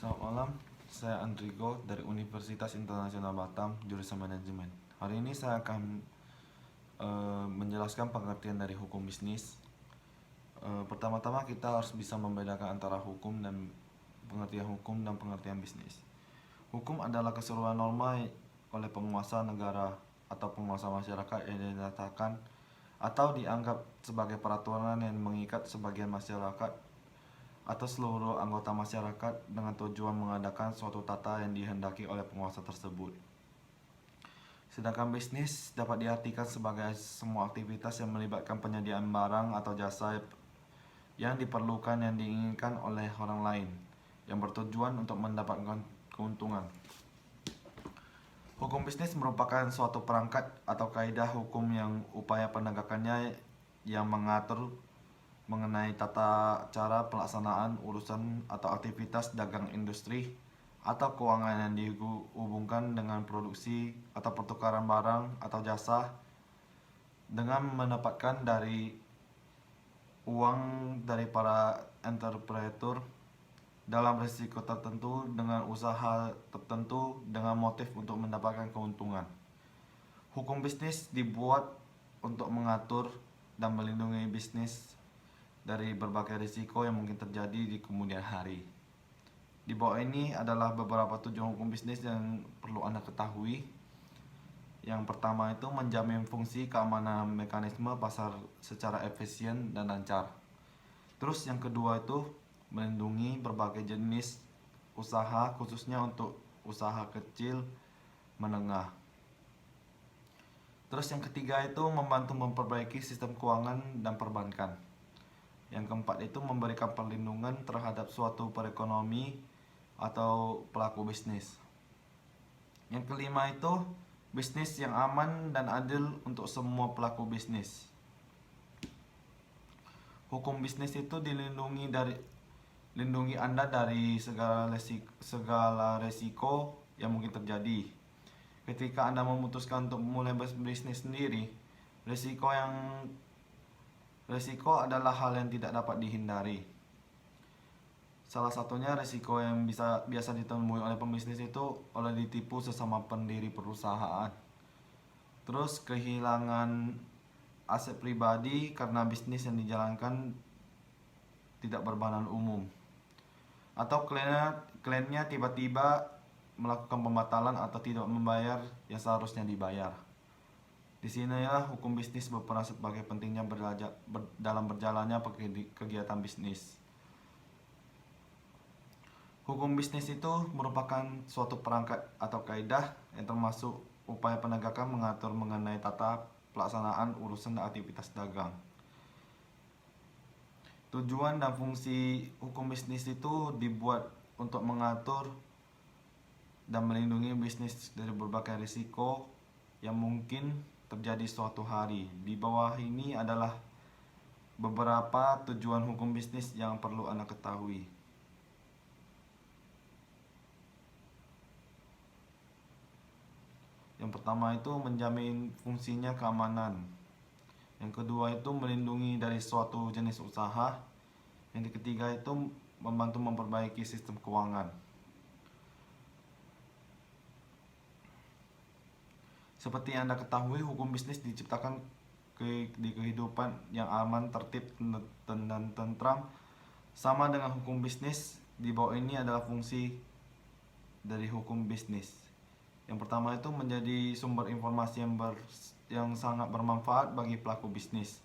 Selamat malam, saya Andrigo dari Universitas Internasional Batam, jurusan Manajemen. Hari ini saya akan menjelaskan pengertian dari hukum bisnis. Pertama-tama kita harus bisa membedakan antara hukum dan pengertian bisnis. Hukum adalah keseluruhan norma oleh penguasa negara atau penguasa masyarakat yang dinyatakan atau dianggap sebagai peraturan yang mengikat sebagian masyarakat atau seluruh anggota masyarakat dengan tujuan mengadakan suatu tata yang dihendaki oleh penguasa tersebut. Sedangkan bisnis dapat diartikan sebagai semua aktivitas yang melibatkan penyediaan barang atau jasa yang diperlukan yang diinginkan oleh orang lain yang bertujuan untuk mendapatkan keuntungan. Hukum bisnis merupakan suatu perangkat atau kaidah hukum yang upaya penegakannya yang mengatur mengenai tata cara pelaksanaan urusan atau aktivitas dagang industri atau keuangan yang dihubungkan dengan produksi atau pertukaran barang atau jasa dengan mendapatkan dari uang dari para entrepreneur dalam risiko tertentu dengan usaha tertentu dengan motif untuk mendapatkan keuntungan. Hukum bisnis dibuat untuk mengatur dan melindungi bisnis dari berbagai risiko yang mungkin terjadi di kemudian hari. Di bawah ini adalah beberapa tujuan hukum bisnis yang perlu Anda ketahui. Yang pertama itu menjamin fungsi keamanan mekanisme pasar secara efisien dan lancar. Terus yang kedua itu melindungi berbagai jenis usaha khususnya untuk usaha kecil menengah. Terus yang ketiga itu membantu memperbaiki sistem keuangan dan perbankan. Yang keempat itu memberikan perlindungan terhadap suatu perekonomi atau pelaku bisnis. Yang kelima itu bisnis yang aman dan adil untuk semua pelaku bisnis. Hukum bisnis itu lindungi Anda dari segala resiko yang mungkin terjadi. Ketika Anda memutuskan untuk memulai bisnis sendiri, resiko adalah hal yang tidak dapat dihindari. Salah satunya risiko yang biasa ditemui oleh pembisnis itu oleh ditipu sesama pendiri perusahaan. Terus kehilangan aset pribadi karena bisnis yang dijalankan tidak berbadan umum. Atau kliennya tiba-tiba melakukan pembatalan atau tidak membayar yang seharusnya dibayar. Di sinilah hukum bisnis berperan sebagai pentingnya dalam berjalannya kegiatan bisnis. Hukum bisnis itu merupakan suatu perangkat atau kaidah yang termasuk upaya penegakan mengatur mengenai tata pelaksanaan urusan dan aktivitas dagang. Tujuan dan fungsi hukum bisnis itu dibuat untuk mengatur dan melindungi bisnis dari berbagai risiko yang mungkin terjadi suatu hari. Di bawah ini adalah beberapa tujuan hukum bisnis yang perlu Anda ketahui. Yang pertama itu menjamin fungsinya keamanan. Yang kedua itu melindungi dari suatu jenis usaha. Yang ketiga itu membantu memperbaiki sistem keuangan. Seperti yang Anda ketahui, hukum bisnis diciptakan di kehidupan yang aman, tertib, dan tentram. Sama dengan hukum bisnis, di bawah ini adalah fungsi dari hukum bisnis. Yang pertama itu menjadi sumber informasi yang sangat bermanfaat bagi pelaku bisnis.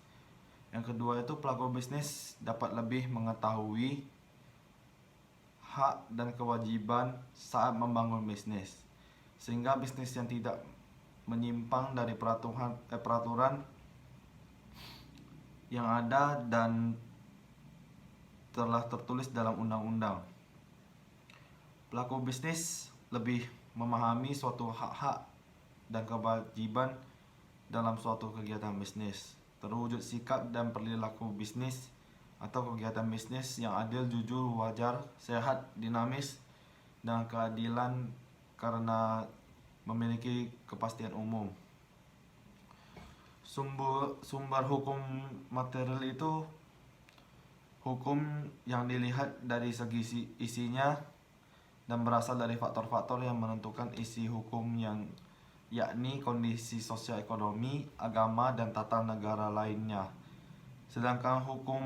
Yang kedua itu pelaku bisnis dapat lebih mengetahui hak dan kewajiban saat membangun bisnis, sehingga bisnis yang tidak menyimpang dari peraturan yang ada dan telah tertulis dalam undang-undang. Pelaku bisnis lebih memahami suatu hak-hak dan kewajiban dalam suatu kegiatan bisnis, terwujud sikap dan perilaku bisnis atau kegiatan bisnis yang adil, jujur, wajar, sehat, dinamis, dan keadilan karena memiliki kepastian umum. Sumber hukum material itu hukum yang dilihat dari segi isinya dan berasal dari faktor-faktor yang menentukan isi hukum yang yakni kondisi sosial ekonomi, agama, dan tata negara lainnya. Sedangkan hukum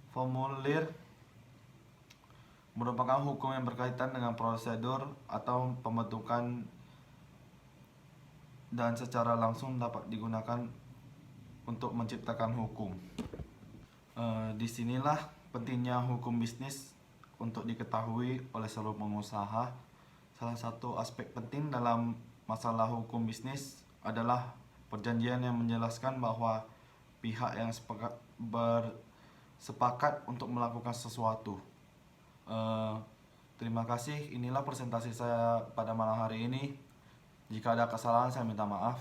formulir merupakan hukum yang berkaitan dengan prosedur atau pembentukan dan secara langsung dapat digunakan untuk menciptakan hukum. Disinilah pentingnya hukum bisnis untuk diketahui oleh seluruh pengusaha. Salah satu aspek penting dalam masalah hukum bisnis adalah perjanjian yang menjelaskan bahwa pihak yang bersepakat untuk melakukan sesuatu. Terima kasih. Inilah presentasi saya pada malam hari ini. Jika ada kesalahan saya minta maaf.